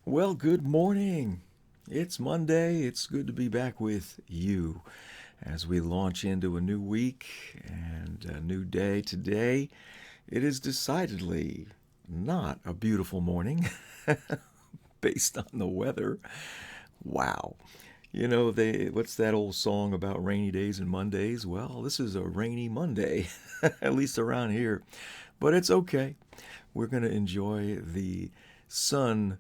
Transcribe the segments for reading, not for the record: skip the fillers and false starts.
Well, good morning. It's Monday. It's good to be back with you as we launch into a new week and a new day today. It is decidedly not a beautiful morning based on the weather. Wow. What's that old song about rainy days and Mondays? Well, this is a rainy Monday, at least around here. But it's okay. We're going to enjoy the sunshine,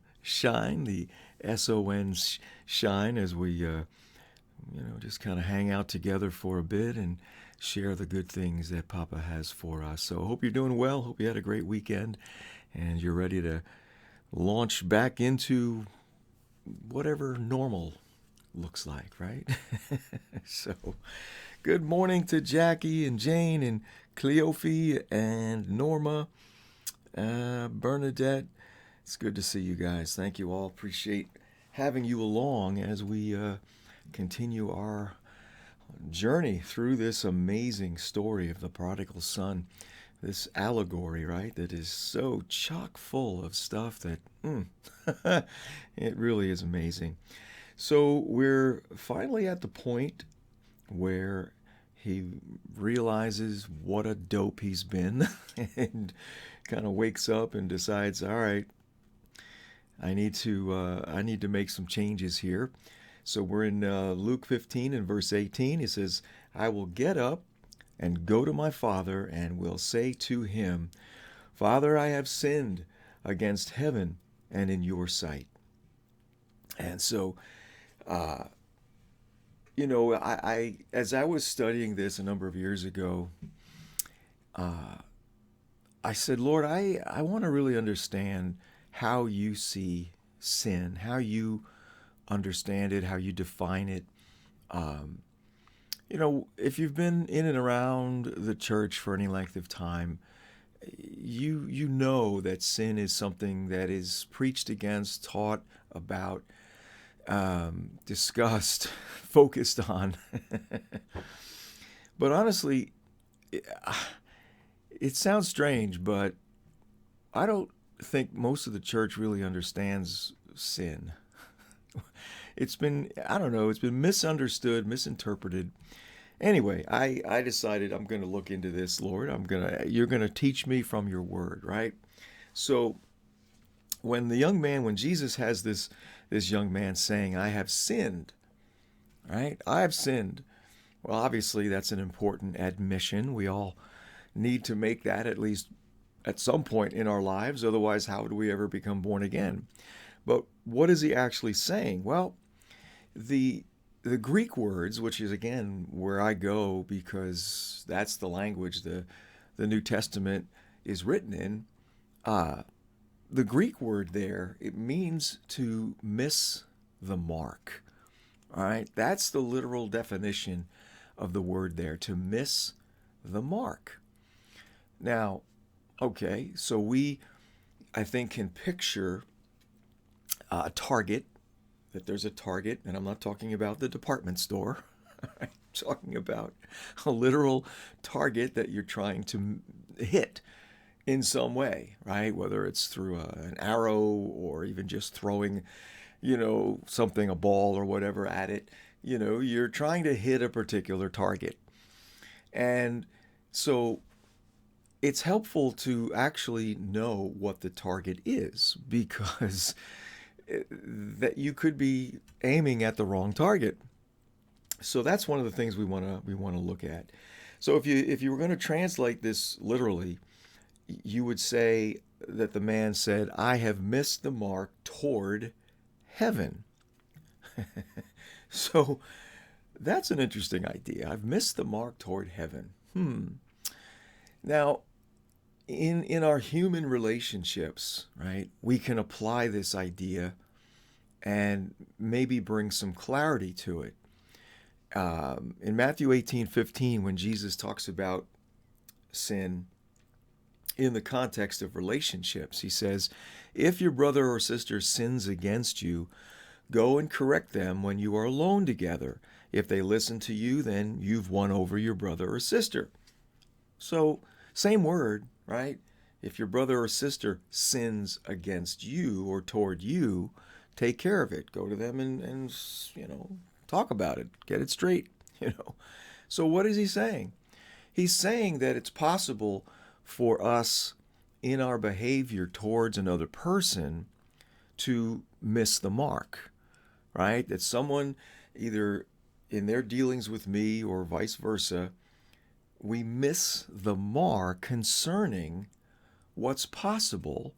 the SON shine, as we, just kind of hang out together for a bit and share the good things that Papa has for us. So, hope you're doing well. Hope you had a great weekend and you're ready to launch back into whatever normal looks like, right? So, good morning to Jackie and Jane and Cleophie and Norma, Bernadette. It's good to see you guys. Thank you all. Appreciate having you along as we continue our journey through this amazing story of the prodigal son. This allegory, right, that is so chock full of stuff that it really is amazing. So we're finally at the point where he realizes what a dope he's been and kind of wakes up and decides, all right, I need to make some changes here. So we're in Luke 15 and verse 18. He says, I will get up and go to my father and will say to him, Father, I have sinned against heaven and in your sight. And so, uh, I as I was studying this a number of years ago, uh, I said, Lord, I want to really understand how you see sin, how you understand it, how you define it. Um, if you've been in and around the church for any length of time, you know that sin is something that is preached against, taught about, discussed, focused on. But honestly, it, it sounds strange, but I don't think most of the church really understands sin. It's been, I don't know, it's been misunderstood, misinterpreted. Anyway, I decided I'm going to look into this, Lord. You're going to teach me from your word, right? So when Jesus has this young man saying, I have sinned, right? I have sinned. Well, obviously that's an important admission. We all need to make that at least at some point in our lives. Otherwise, how would we ever become born again? But what is he actually saying? Well, the the Greek words, which is again where I go because that's the language the New Testament is written in. Uh, the Greek word there, it means to miss the mark. All right, that's the literal definition of the word there, to miss the mark. Now, okay, so I think, can picture a target, that there's a target, and I'm not talking about the department store. I'm talking about a literal target that you're trying to hit in some way, right? Whether it's through an arrow or even just throwing, something, a ball or whatever at it. You're trying to hit a particular target. And so it's helpful to actually know what the target is because that you could be aiming at the wrong target. So that's one of the things we want to look at. So if you were going to translate this literally, you would say that the man said, "I have missed the mark toward heaven." So that's an interesting idea. I've missed the mark toward heaven. Now, in our human relationships, right, we can apply this idea and maybe bring some clarity to it. In Matthew 18:15, when Jesus talks about sin in the context of relationships, he says, if your brother or sister sins against you, go and correct them when you are alone together. If they listen to you, then you've won over your brother or sister. So, same word, right? If your brother or sister sins against you or toward you, take care of it. Go to them and talk about it. Get it straight. So what is he saying? He's saying that it's possible for us in our behavior towards another person to miss the mark, right? That someone, either in their dealings with me or vice versa, we miss the mark concerning what's possible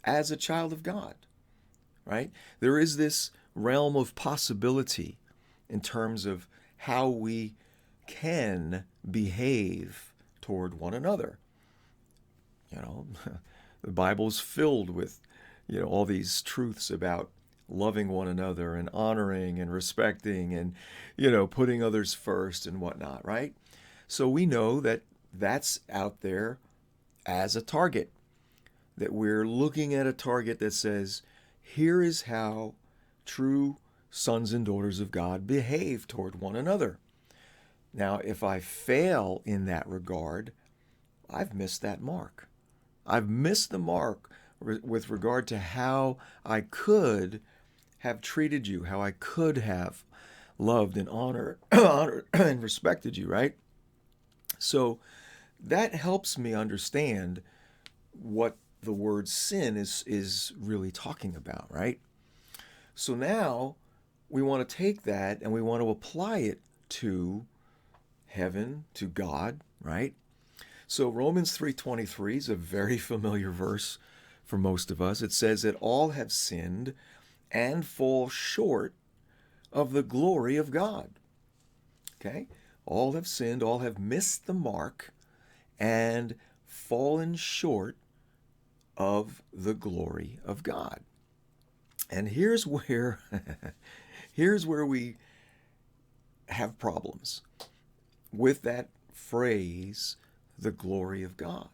as a child of God, right? There is this realm of possibility in terms of how we can behave toward one another. The Bible's filled with, all these truths about loving one another and honoring and respecting and, putting others first and whatnot, right? So we know that that's out there as a target, that we're looking at a target that says, here is how true sons and daughters of God behave toward one another. Now, if I fail in that regard, I've missed that mark. I've missed the mark with regard to how I could have treated you, how I could have loved and honored and respected you, right? So that helps me understand what the word sin is really talking about, right? So now we want to take that and we want to apply it to heaven, to God, right? So Romans 3:23 is a very familiar verse for most of us. It says that all have sinned and fall short of the glory of God. Okay? All have sinned, all have missed the mark and fallen short of the glory of God. And here's where we have problems with that phrase, the glory of God.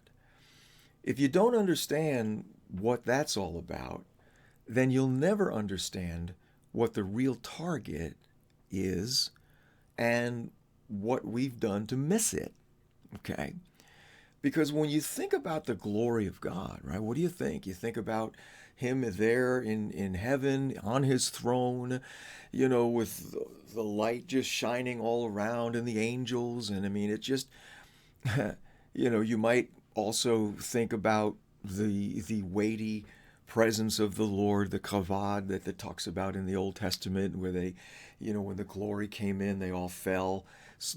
If you don't understand what that's all about, then you'll never understand what the real target is and what we've done to miss it. Okay? Because when you think about the glory of God, right, what do you think? You think about him there in heaven on his throne, with the light just shining all around and the angels. And I mean, it just, you might also think about the weighty presence of the Lord, the kavod that talks about in the Old Testament, where they, when the glory came in, they all fell,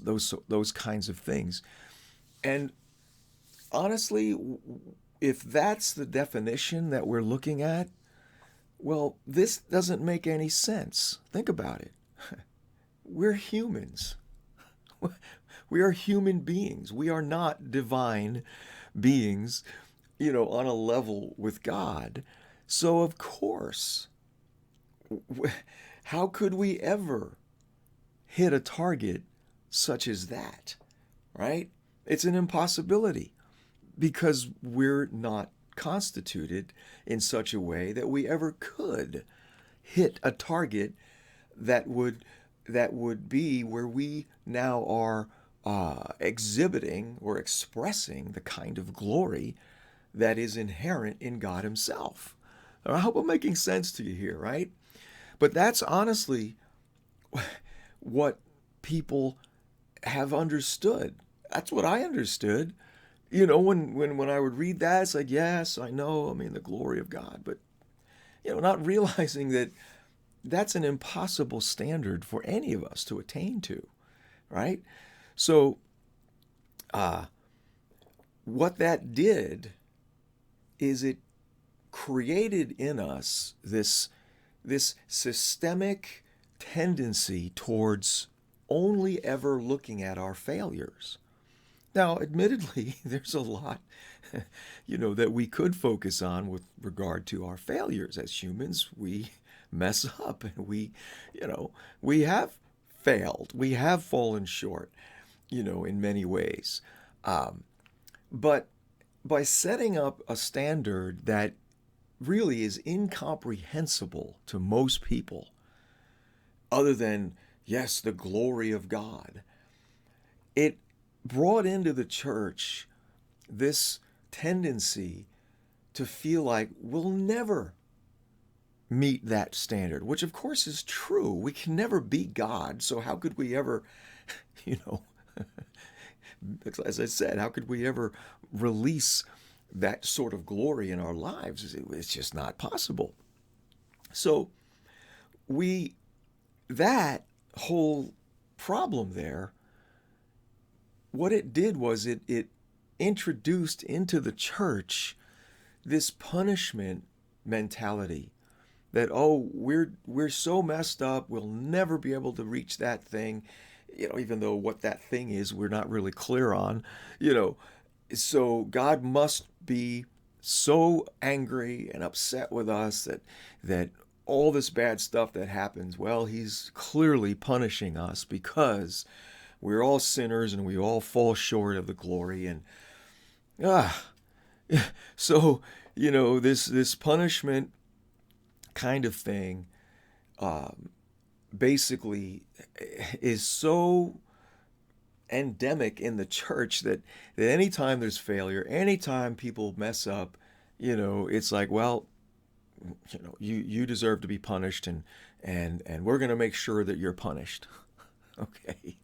those kinds of things. And honestly, if that's the definition that we're looking at, well, this doesn't make any sense. Think about it. We're humans. We are human beings. We are not divine beings, on a level with God. So, of course, how could we ever hit a target such as that, right? It's an impossibility because we're not constituted in such a way that we ever could hit a target that would be where we now are exhibiting or expressing the kind of glory that is inherent in God himself. I hope I'm making sense to you here, right? But that's honestly what people have understood. That's what I understood. When I would read that, it's like, yes, I know, the glory of God. But, not realizing that that's an impossible standard for any of us to attain to, right? So, what that did is it created in us this systemic tendency towards only ever looking at our failures. Now, admittedly, there's a lot, that we could focus on with regard to our failures. As humans, we mess up and we have failed. We have fallen short, in many ways. But by setting up a standard that really is incomprehensible to most people, other than, yes, the glory of God, it brought into the church this tendency to feel like we'll never meet that standard, which of course is true. We can never be God, so how could we ever, you know, as I said, how could we ever release that sort of glory in our lives? It's just not possible. So we, that whole problem there, what it did was it introduced into the church this punishment mentality that, oh, we're so messed up, we'll never be able to reach that thing, even though what that thing is we're not really clear on, you know. So God must be so angry and upset with us that all this bad stuff that happens, well, he's clearly punishing us because we're all sinners and we all fall short of the glory. And ah so this punishment kind of thing basically is so endemic in the church that anytime there's failure, anytime people mess up, it's like, well, you deserve to be punished, and we're going to make sure that you're punished. Okay.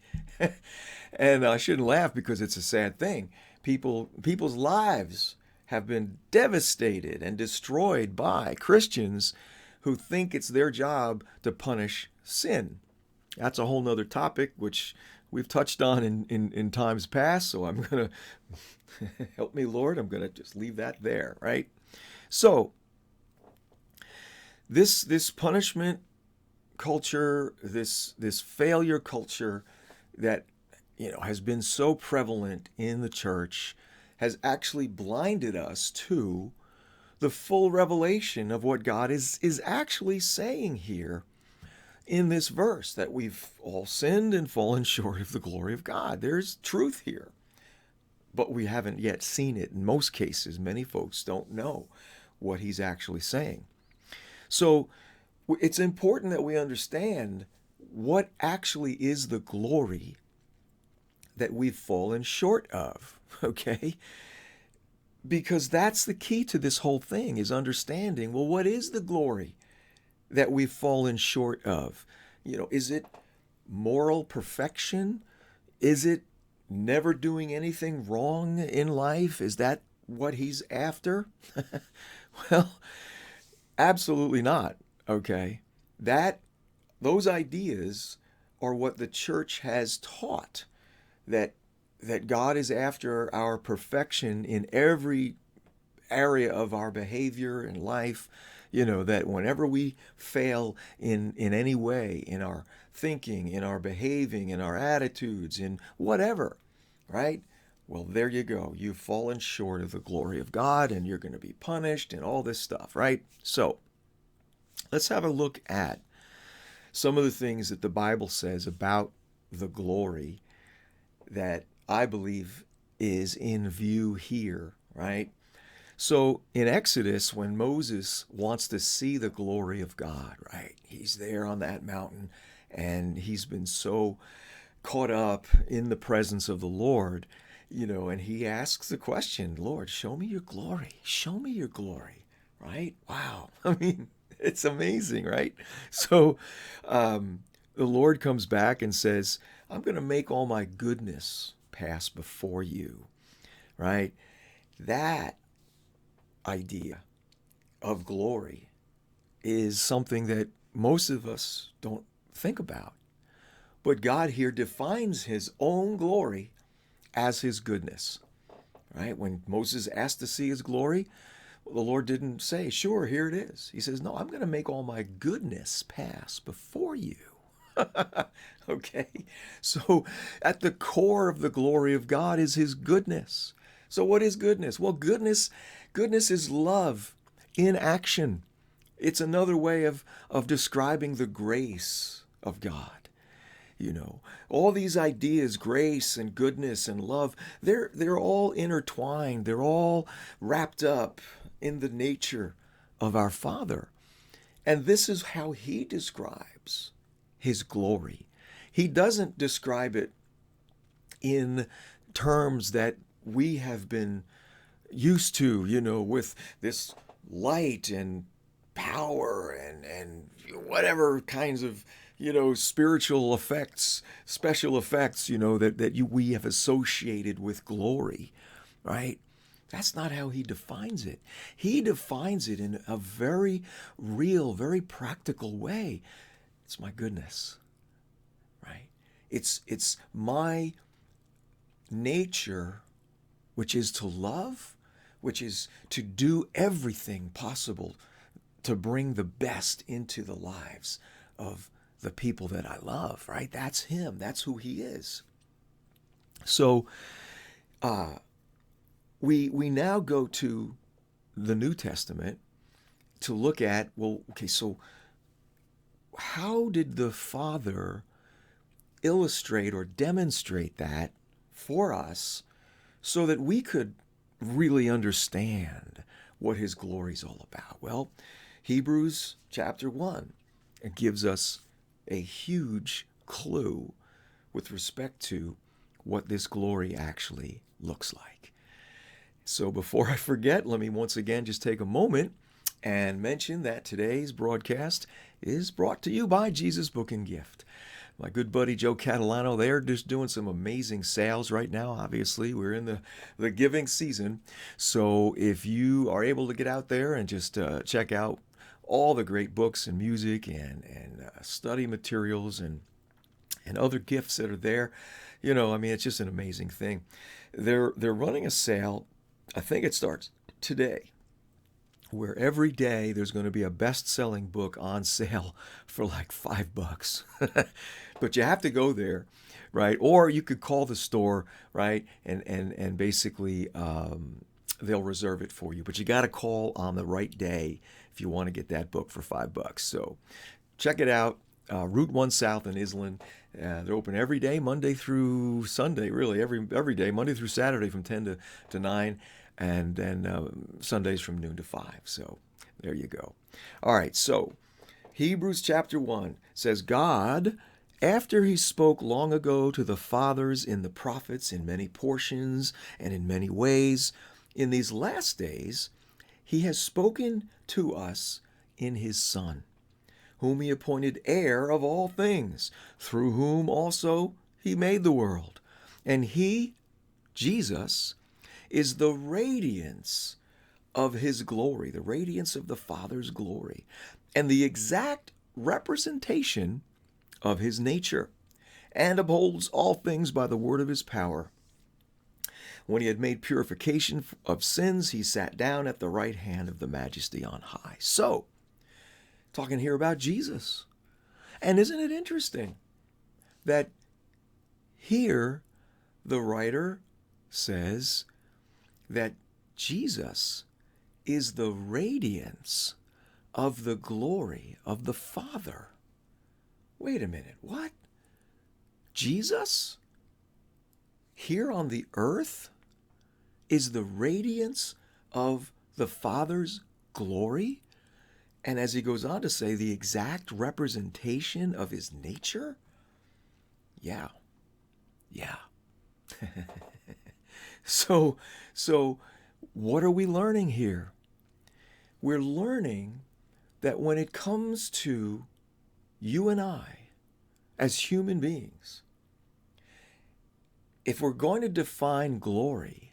And I shouldn't laugh because it's a sad thing. People's lives have been devastated and destroyed by Christians who think it's their job to punish sin. That's a whole nother topic, which we've touched on in times past, so I'm going to, help me, Lord, I'm going to just leave that there, right? So, this punishment culture, this failure culture that has been so prevalent in the church has actually blinded us to the full revelation of what God is actually saying here in this verse, that we've all sinned and fallen short of the glory of God. There's truth here, but we haven't yet seen it. In most cases, many folks don't know what he's actually saying. So it's important that we understand what actually is the glory that we've fallen short of, okay? Because that's the key to this whole thing, is understanding, well, what is the glory that we've fallen short of? Is it moral perfection? Is it never doing anything wrong in life? Is that what he's after? Well, absolutely not, okay? Those ideas are what the church has taught, that God is after our perfection in every area of our behavior and life, that whenever we fail in any way, in our thinking, in our behaving, in our attitudes, in whatever, right? Well, there you go. You've fallen short of the glory of God and you're going to be punished and all this stuff, right? So let's have a look at some of the things that the Bible says about the glory that I believe is in view here, right? So in Exodus, when Moses wants to see the glory of God, right? He's there on that mountain and he's been so caught up in the presence of the Lord, and he asks the question, Lord, show me your glory. Show me your glory, right? Wow. I mean, it's amazing, right? So the Lord comes back and says, I'm going to make all my goodness pass before you, right? That idea of glory is something that most of us don't think about. But God here defines his own glory as his goodness, right? When Moses asked to see his glory, the Lord didn't say, sure, here it is. He says, no, I'm going to make all my goodness pass before you. Okay, so at the core of the glory of God is his goodness. So what is goodness? Well, goodness is love in action. It's another way of describing the grace of God. All these ideas, grace and goodness and love, they're all intertwined. They're all wrapped up in the nature of our Father. And this is how he describes his glory. He doesn't describe it in terms that we have been used to, with this light and power and whatever kinds of, spiritual effects, special effects, we have associated with glory, right? That's not how he defines it. He defines it in a very real, very practical way. It's my goodness, right? It's my nature, which is to love, which is to do everything possible to bring the best into the lives of the people that I love, right? That's him. That's who he is. So we now go to the New Testament to look at, well, okay, so how did the Father illustrate or demonstrate that for us so that we could really understand what his glory is all about? Well, Hebrews chapter 1 gives us a huge clue with respect to what this glory actually looks like. So before I forget, let me once again just take a moment and mention that today's broadcast is brought to you by Jesus Book and Gift. My good buddy Joe Catalano, they're just doing some amazing sales right now. Obviously, we're in the giving season. So if you are able to get out there and just check out all the great books and music and study materials and other gifts that are there, it's just an amazing thing. They're running a sale. I think it starts today, where every day there's going to be a best-selling book on sale for like $5. But you have to go there, right? Or you could call the store, right? And basically they'll reserve it for you. But you got to call on the right day if you want to get that book for $5. So check it out. Route 1 South in Island. They're open every day, Monday through Sunday, really, every day, Monday through Saturday from 10 to 9, and then Sundays from noon to 5. So there you go. All right, so Hebrews chapter 1 says, God, after he spoke long ago to the fathers in the prophets in many portions and in many ways, in these last days, he has spoken to us in his Son, whom he appointed heir of all things, through whom also he made the world. And he, Jesus, is the radiance of his glory, the radiance of the Father's glory, and the exact representation of his nature, and upholds all things by the word of his power. When he had made purification of sins, he sat down at the right hand of the Majesty on high. So, talking here about Jesus. And isn't it interesting that here the writer says that Jesus is the radiance of the glory of the Father? Wait a minute, what? Jesus here on the earth is the radiance of the Father's glory? And as he goes on to say, the exact representation of his nature? Yeah. So what are we learning here? We're learning that when it comes to you and I as human beings, if we're going to define glory,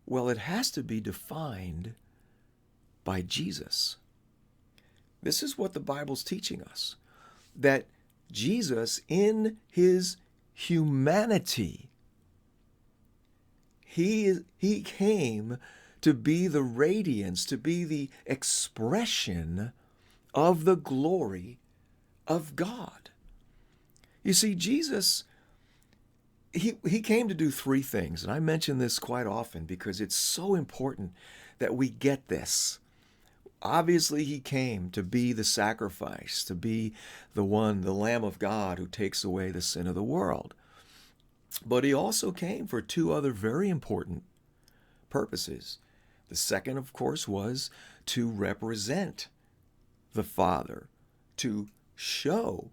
well, it has to be defined by Jesus. This is what the Bible's teaching us, that Jesus, in his humanity, he came to be the radiance, to be the expression of the glory of God. You see, Jesus, he came to do three things, and I mention this quite often because it's so important that we get this. Obviously, he came to be the sacrifice, to be the Lamb of God who takes away the sin of the world. But he also came for two other very important purposes. The second, of course, was to represent the Father, to show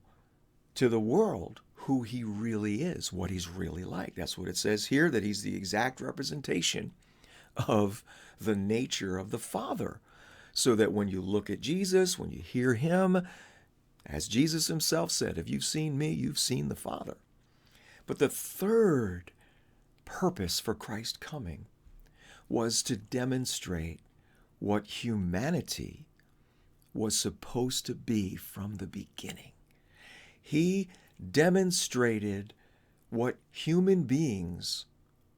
to the world who he really is, what he's really like. That's what it says here, that he's the exact representation of the nature of the Father. so that when you look at Jesus, when you hear him, as Jesus himself said, if you've seen me, you've seen the Father. But the third purpose for Christ coming was to demonstrate what humanity was supposed to be from the beginning. He demonstrated what human beings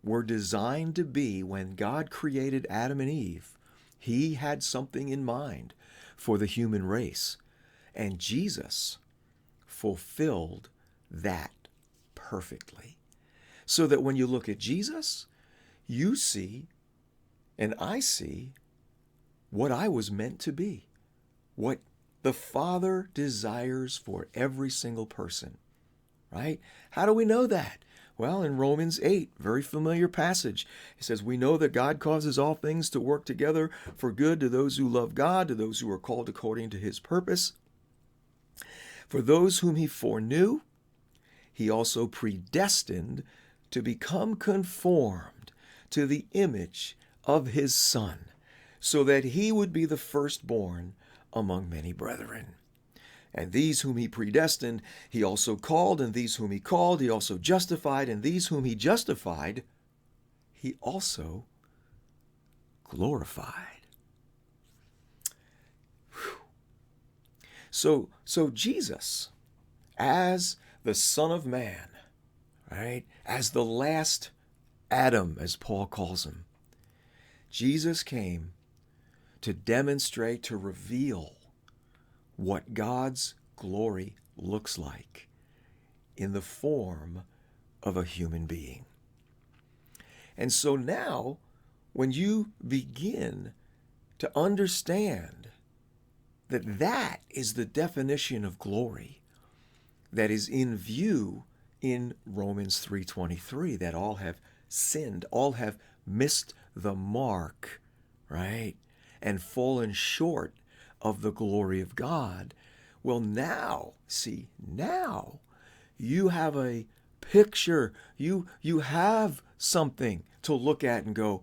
were designed to be when God created Adam and Eve. He had something in mind for the human race, and Jesus fulfilled that perfectly. So that when you look at Jesus, you see, and I see, what I was meant to be, what the Father desires for every single person, right? How do we know that? Well, in Romans 8, very familiar passage, it says, we know that God causes all things to work together for good to those who love God, to those who are called according to his purpose. For those whom he foreknew, he also predestined to become conformed to the image of his Son, so that he would be the firstborn among many brethren. And these whom he predestined, he also called, and these whom he called, he also justified, and these whom he justified, he also glorified. Whew. So Jesus, as the Son of Man, right, as the last Adam, as Paul calls him, Jesus came to demonstrate, to reveal what God's glory looks like in the form of a human being. And so now, when you begin to understand that that is the definition of glory that is in view in Romans 3:23, that all have sinned, all have missed the mark, right, and fallen short of the glory of God. Well, now, see, now you have a picture, you have something to look at and go,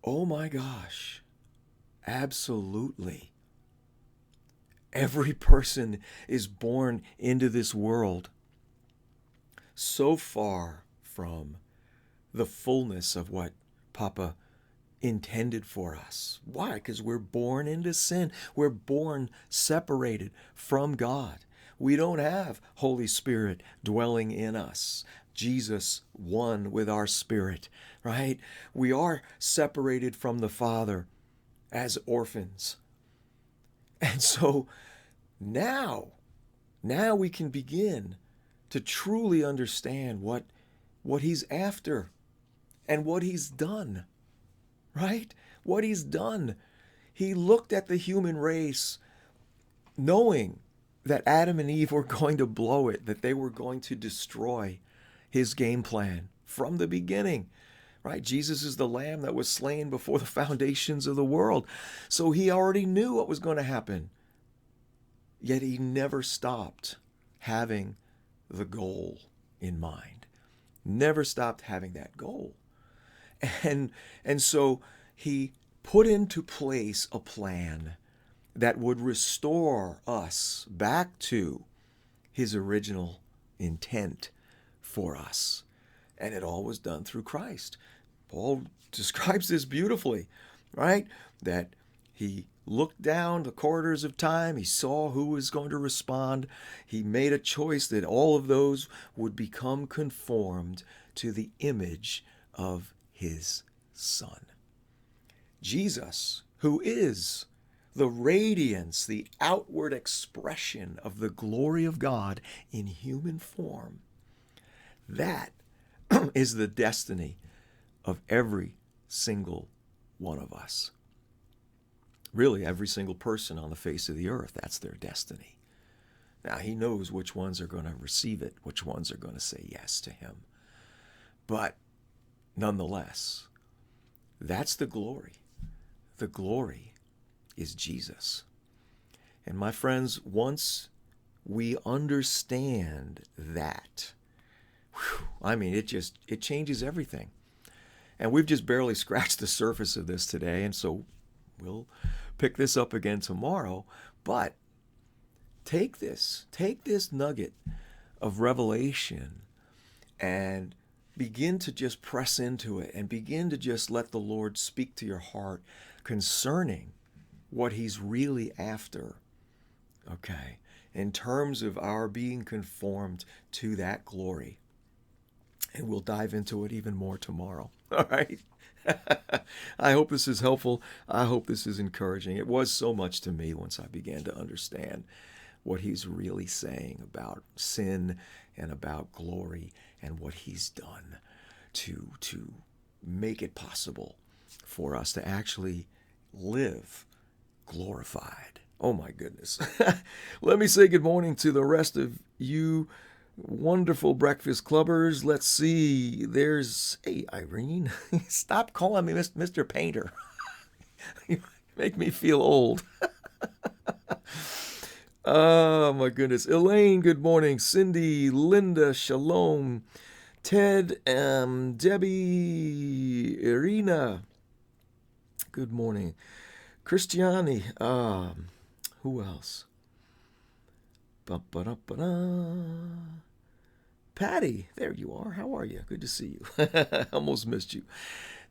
oh my gosh, absolutely. Every person is born into this world so far from the fullness of what Papa intended for us. Why? Because we're born into sin. We're born separated from God. We don't have Holy Spirit dwelling in us. Jesus one with our spirit, right? We are separated from the Father as orphans. And so now we can begin to truly understand what he's after and what he's done, right? What he's done. He looked at the human race knowing that Adam and Eve were going to blow it, that they were going to destroy his game plan from the beginning, right? Jesus is the lamb that was slain before the foundations of the world. So he already knew what was going to happen. Yet he never stopped having the goal in mind. Never stopped having that goal. And so he put into place a plan that would restore us back to his original intent for us. And it all was done through Christ. Paul describes this beautifully, right? That he looked down the corridors of time. He saw who was going to respond. He made a choice that all of those would become conformed to the image of his Son. Jesus, who is the radiance, the outward expression of the glory of God in human form, that is the destiny of every single one of us. Really, every single person on the face of the earth, that's their destiny. Now, he knows which ones are going to receive it, which ones are going to say yes to him. But nonetheless, that's the glory. The glory is Jesus. And my friends, once we understand that, it changes everything. And we've just barely scratched the surface of this today, and so we'll pick this up again tomorrow. But take this nugget of revelation and begin to just press into it and begin to just let the Lord speak to your heart concerning what he's really after, okay, in terms of our being conformed to that glory. And we'll dive into it even more tomorrow. All right. I hope this is helpful. I hope this is encouraging. It was so much to me once I began to understand what he's really saying about sin and about glory and what he's done to make it possible for us to actually live glorified. Oh my goodness. Let me say good morning to the rest of you wonderful breakfast clubbers. Let's see. Hey, Irene, stop calling me Mr. Painter. You make me feel old. Oh my goodness. Elaine, good morning. Cindy, Linda, Shalom, Ted, Debbie, Irina, good morning. Christiani, who else? Patty, there you are. How are you? Good to see you. Almost missed you.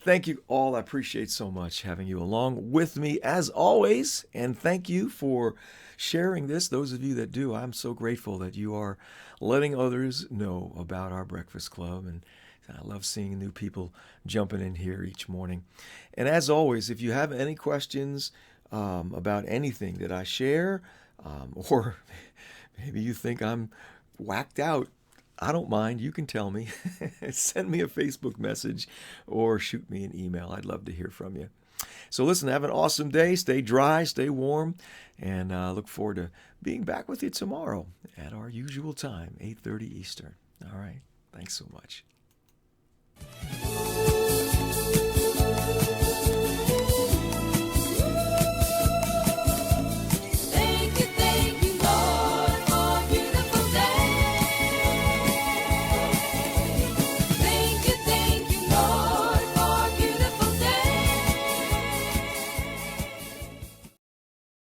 Thank you all. I appreciate so much having you along with me as always. And thank you for sharing this. Those of you that do, I'm so grateful that you are letting others know about our breakfast club. And I love seeing new people jumping in here each morning. And as always, if you have any questions about anything that I share, or maybe you think I'm whacked out, I don't mind. You can tell me. Send me a Facebook message or shoot me an email. I'd love to hear from you. So listen, have an awesome day. Stay dry, stay warm, and look forward to being back with you tomorrow at our usual time, 8:30 Eastern. All right. Thanks so much.